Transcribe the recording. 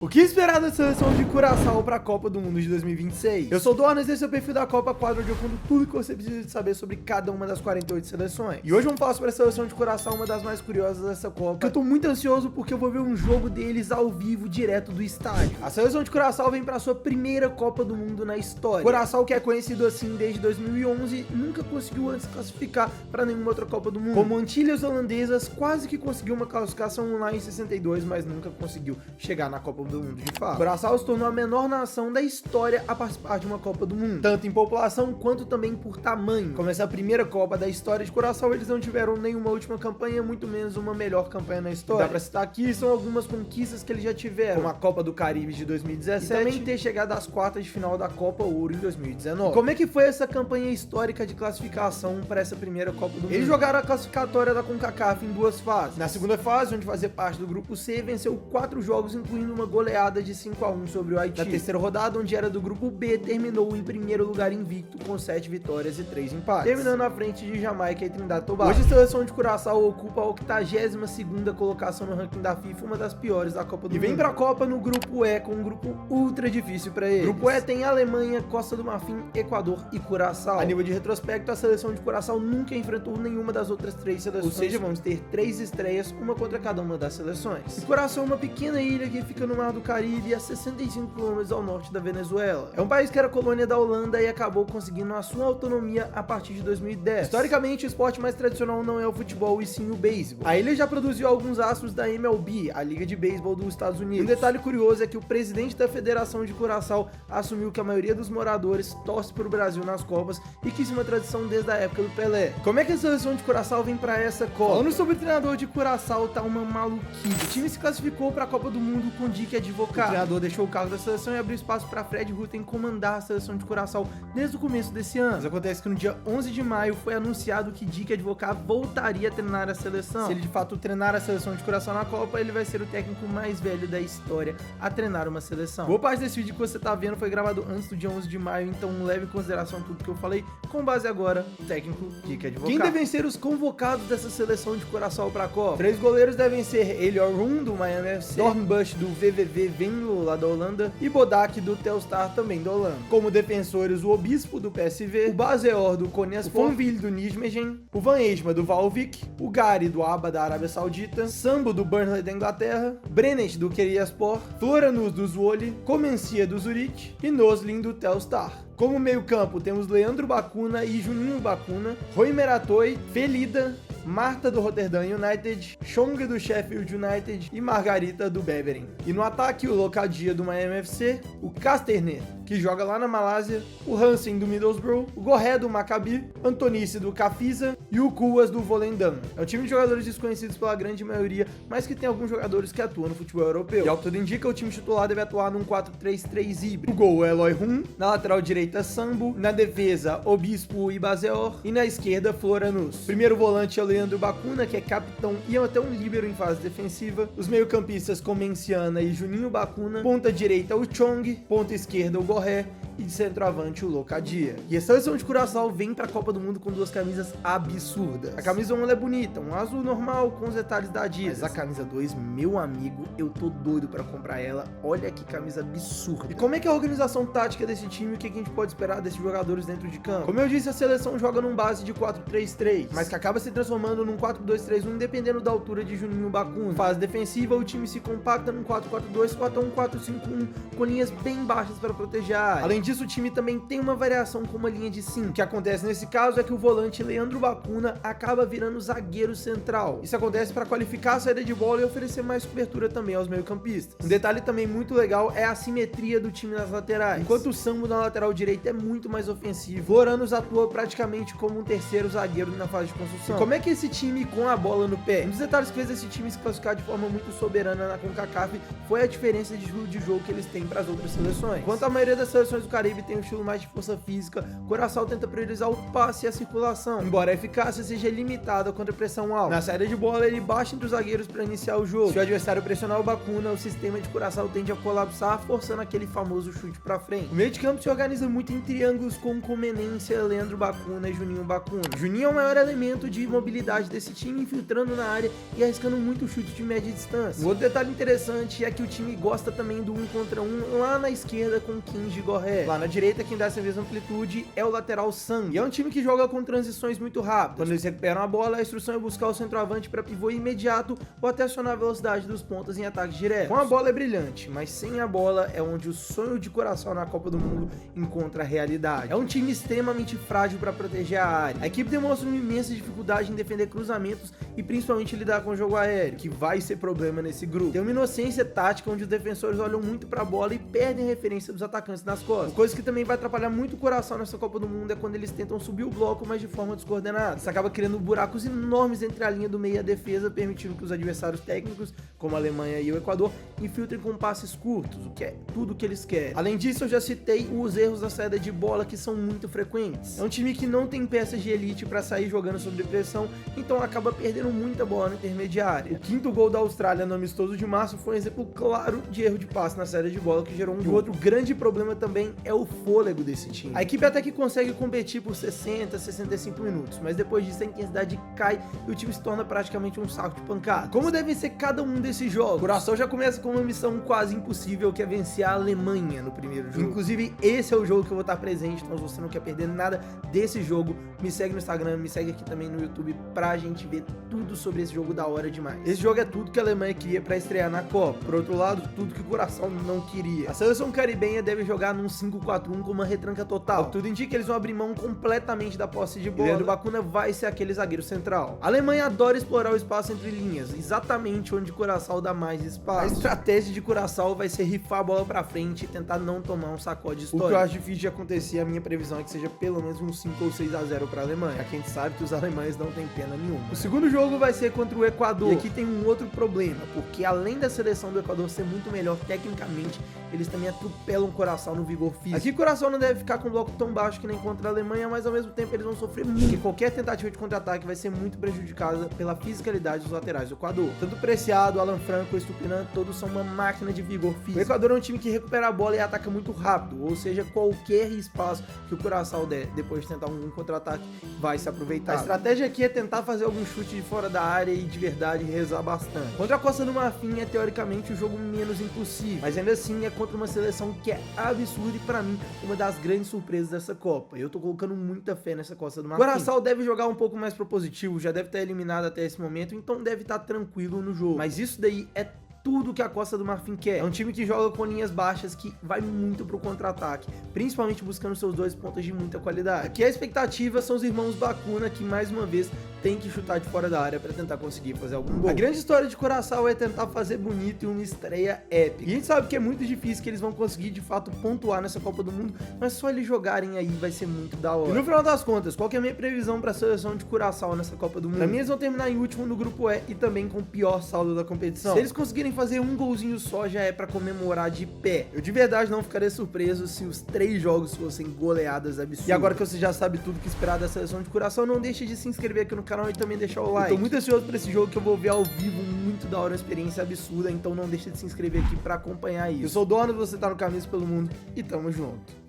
O que esperar da seleção de Curaçao para a Copa do Mundo de 2026? Eu sou o Dornas e esse é o perfil da Copa Quadro, onde eu conto tudo que você precisa de saber sobre cada uma das 48 seleções. E hoje vamos falar sobre a seleção de Curaçao, uma das mais curiosas dessa Copa. Eu tô muito ansioso porque eu vou ver um jogo deles ao vivo, direto do estádio. A seleção de Curaçao vem para sua primeira Copa do Mundo na história. Curaçao, que é conhecido assim desde 2011, nunca conseguiu antes classificar para nenhuma outra Copa do Mundo. Como Antilhas Holandesas, quase que conseguiu uma classificação lá em 62, mas nunca conseguiu chegar na Copa do Mundo de fato. Curaçao se tornou a menor nação da história a participar de uma Copa do Mundo, tanto em população quanto também por tamanho. Como essa é a primeira Copa da história de Curaçao, eles não tiveram nenhuma última campanha, muito menos uma melhor campanha na história. Dá pra citar aqui, são algumas conquistas que eles já tiveram, como a Copa do Caribe de 2017 e também ter chegado às quartas de final da Copa Ouro em 2019. E como é que foi essa campanha histórica de classificação para essa primeira Copa do Mundo? Eles jogaram a classificatória da CONCACAF em duas fases. Na segunda fase, onde fazia parte do grupo C, venceu 4 jogos, incluindo uma goleada de 5-1 sobre o Haiti. Na terceira rodada, onde era do grupo B, terminou em primeiro lugar invicto com 7 vitórias e 3 empates, terminando à frente de Jamaica e Trindade e Tobago. Hoje a seleção de Curaçao ocupa a 82ª colocação no ranking da FIFA, uma das piores da Copa do Mundo. E vem pra Copa no grupo E, com um grupo ultra difícil pra eles. O grupo E tem Alemanha, Costa do Marfim, Equador e Curaçao. A nível de retrospecto, a seleção de Curaçao nunca enfrentou nenhuma das outras 3 seleções, ou seja, vamos ter 3 estreias, uma contra cada uma das seleções. E Curaçao é uma pequena ilha que fica no mar do Caribe, a 65 km ao norte da Venezuela. É um país que era colônia da Holanda e acabou conseguindo a sua autonomia a partir de 2010. Historicamente, o esporte mais tradicional não é o futebol e sim o beisebol. A ilha já produziu alguns astros da MLB, a Liga de Beisebol dos Estados Unidos. Um detalhe curioso é que o presidente da Federação de Curaçao assumiu que a maioria dos moradores torce para o Brasil nas Copas e que isso é uma tradição desde a época do Pelé. Como é que a seleção de Curaçao vem para essa Copa? Falando sobre o treinador de Curaçao, tá uma maluquice. O time se classificou para a Copa do Mundo com Dick Advocaat. O treinador deixou o cargo da seleção e abriu espaço para Fred Rutten comandar a seleção de Curaçao desde o começo desse ano. Mas acontece que no dia 11 de maio foi anunciado que Dick Advocaat voltaria a treinar a seleção. Se ele de fato treinar a seleção de Curaçao na Copa, ele vai ser o técnico mais velho da história a treinar uma seleção. Boa parte desse vídeo que você tá vendo foi gravado antes do dia 11 de maio, então leve em consideração tudo que eu falei, com base agora no técnico Dick Advocaat. Quem devem ser os convocados dessa seleção de Curaçao para a Copa? 3 goleiros devem ser Elior Room, do Miami FC, Dornbusch, do VVV Venlo, lá da Holanda, e Bodak, do Telstar, também da Holanda. Como defensores, o Obispo, do PSV, o Baseor, do Konyaspor, o Fonville, do Nijmegen, o Van Eijma, do Valvik, o Gari, do Aba, da Arábia Saudita, Sambo, do Burnley, da Inglaterra, Brennet, do Keryaspor, Floranus, do Zwolle, Comencia, do Zurich e Noslin, do Telstar. Como meio campo, temos Leandro Bacuna e Juninho Bacuna, Rui Meratoi, Felida, Marta do Rotterdam United, Chong do Sheffield United e Margarita do Beveren. E no ataque, o Locadia do Miami FC, o Casternet, que joga lá na Malásia, o Hansen do Middlesbrough, o Gorré do Maccabi, Antonice do Cafisa e o Cuas do Volendam. É um time de jogadores desconhecidos pela grande maioria, mas que tem alguns jogadores que atuam no futebol europeu. E ao que tudo indica, o time titular deve atuar num 4-3-3 híbrido. O gol é Eloy Rum, na lateral direita Sambo, na defesa Obispo e Baseor e na esquerda Floranus. Primeiro volante é o Leandro Bacuna, que é capitão e é até um líbero em fase defensiva. Os meio-campistas Comenciana e Juninho Bacuna. Ponta direita o Chong, ponta esquerda o Gorré e de centroavante o Locadia. E a seleção de Curaçao vem pra Copa do Mundo com 2 camisas absurdas. A camisa 1 é bonita, um azul normal com os detalhes da Adidas. Mas a camisa 2, meu amigo, eu tô doido pra comprar ela. Olha que camisa absurda. E como é que é a organização tática desse time e o que a gente pode esperar desses jogadores dentro de campo? Como eu disse, a seleção joga num base de 4-3-3, mas que acaba se transformando num 4-2-3-1 dependendo da altura de Juninho Bacuna. Fase defensiva, o time se compacta num 4-4-2, 4-1, 4-5-1, com linhas bem baixas para proteger a área. Além disso, o time também tem uma variação com uma linha de 5. O que acontece nesse caso é que o volante Leandro Bacuna acaba virando zagueiro central. Isso acontece para qualificar a saída de bola e oferecer mais cobertura também aos meio-campistas. Um detalhe também muito legal é a simetria do time nas laterais. Enquanto o Sambo na lateral direita é muito mais ofensivo, Floranus atua praticamente como um terceiro zagueiro na fase de construção. E como é que esse time com a bola no pé? Um dos detalhes que fez esse time se classificar de forma muito soberana na CONCACAF foi a diferença de jogo que eles têm para as outras seleções. Enquanto a maioria das seleções do Caribe tem um estilo mais de força física, Curaçao tenta priorizar o passe e a circulação, embora a eficácia seja limitada contra a pressão alta. Na saída de bola, ele baixa entre os zagueiros para iniciar o jogo. Se o adversário pressionar o Bakuna, o sistema de Curaçao tende a colapsar, forçando aquele famoso chute para frente. O meio de campo se organiza muito em triângulos com Comenência, Leandro Bakuna e Juninho Bakuna. Juninho é o maior elemento de mobilidade desse time, infiltrando na área e arriscando muito chute de média distância. Um outro detalhe interessante é que o time gosta também do 1 contra 1 lá na esquerda com Kinji Gorré. Lá na direita, quem dá essa mesma amplitude é o lateral Sang. E é um time que joga com transições muito rápidas. Quando eles recuperam a bola, a instrução é buscar o centroavante para pivô imediato ou até acionar a velocidade dos pontas em ataques diretos. Com a bola é brilhante, mas sem a bola é onde o sonho de Curaçao na Copa do Mundo encontra a realidade. É um time extremamente frágil para proteger a área. A equipe demonstra uma imensa dificuldade em defender cruzamentos e principalmente lidar com o jogo aéreo, que vai ser problema nesse grupo. Tem uma inocência tática onde os defensores olham muito para a bola e perdem a referência dos atacantes nas costas. Uma coisa que também vai atrapalhar muito o Curaçao nessa Copa do Mundo é quando eles tentam subir o bloco, mas de forma descoordenada. Isso acaba criando buracos enormes entre a linha do meio e a defesa, permitindo que os adversários técnicos, como a Alemanha e o Equador, infiltrem com passes curtos, o que é tudo que eles querem. Além disso, eu já citei os erros na saída de bola, que são muito frequentes. É um time que não tem peças de elite para sair jogando sob pressão, então acaba perdendo muita bola na intermediária. O quinto gol da Austrália no amistoso de março foi um exemplo claro de erro de passe na saída de bola que gerou um gol. Outro grande problema também é o fôlego desse time. A equipe até que consegue competir por 60, 65 minutos, mas depois disso a intensidade cai e o time se torna praticamente um saco de pancada. Como devem ser cada um desses jogos? O Curaçao já começa com uma missão quase impossível, que é vencer a Alemanha no primeiro jogo. Inclusive, esse é o jogo que eu vou estar presente, então se você não quer perder nada desse jogo, me segue no Instagram, me segue aqui também no YouTube pra gente ver tudo sobre esse jogo da hora demais. Esse jogo é tudo que a Alemanha queria pra estrear na Copa. Por outro lado, tudo que o Curaçao não queria. A seleção caribenha deve jogar num 5-4-1 com uma retranca total. Tudo indica que eles vão abrir mão completamente da posse de bola. E Leandro Bakuna vai ser aquele zagueiro central. A Alemanha adora explorar o espaço entre linhas, exatamente onde o Curaçao dá mais espaço. A estratégia de Curaçao vai ser rifar a bola pra frente e tentar não tomar um sacode histórico. O que eu acho difícil de acontecer, a minha previsão é que seja pelo menos um 5 ou 6-0 pra Alemanha. Já que a gente sabe que os alemães não têm pena nenhuma. O segundo jogo vai ser contra o Equador. E aqui tem um outro problema, porque além da seleção do Equador ser muito melhor tecnicamente, eles também atropelam o Curaçao no vigor físico. Aqui o Curaçao não deve ficar com um bloco tão baixo que nem contra a Alemanha, mas ao mesmo tempo eles vão sofrer muito, porque qualquer tentativa de contra-ataque vai ser muito prejudicada pela fisicalidade dos laterais do Equador. Tanto o Preciado, Alan Franco, o Estupinan, todos são uma máquina de vigor físico. O Equador é um time que recupera a bola e ataca muito rápido, ou seja, qualquer espaço que o Curaçao der depois de tentar um contra-ataque vai se aproveitar. A estratégia aqui é tentar fazer algum chute de fora da área e de verdade rezar bastante. Contra a Costa do Marfim é teoricamente o jogo menos impossível, mas ainda assim é contra uma seleção que é absurda e pra mim uma das grandes surpresas dessa Copa. Eu tô colocando muita fé nessa Costa do Marfim. O Curaçao deve jogar um pouco mais propositivo, já deve estar eliminado até esse momento, então deve estar tranquilo no jogo. Mas isso daí é tudo que a Costa do Marfim quer. É um time que joga com linhas baixas, que vai muito pro contra-ataque, principalmente buscando seus dois pontas de muita qualidade. Aqui a expectativa são os irmãos Bakuna, que mais uma vez tem que chutar de fora da área para tentar conseguir fazer algum gol. A grande história de Curaçao é tentar fazer bonito e uma estreia épica. E a gente sabe que é muito difícil, que eles vão conseguir de fato pontuar nessa Copa do Mundo, mas só eles jogarem aí vai ser muito da hora. E no final das contas, qual que é a minha previsão para a seleção de Curaçao nessa Copa do Mundo? Pra mim eles vão terminar em último no grupo E e também com o pior saldo da competição. Se eles conseguirem fazer um golzinho só, já é para comemorar de pé. Eu de verdade não ficaria surpreso se os 3 jogos fossem goleadas absurdas. E agora que você já sabe tudo que esperar da seleção de Curaçao, não deixe de se inscrever aqui no canal e também deixar o like. Eu tô muito ansioso pra esse jogo, que eu vou ver ao vivo, muito da hora, uma experiência absurda, então não deixe de se inscrever aqui pra acompanhar isso. Eu sou o Dono, você tá no Caminhos pelo Mundo e tamo junto.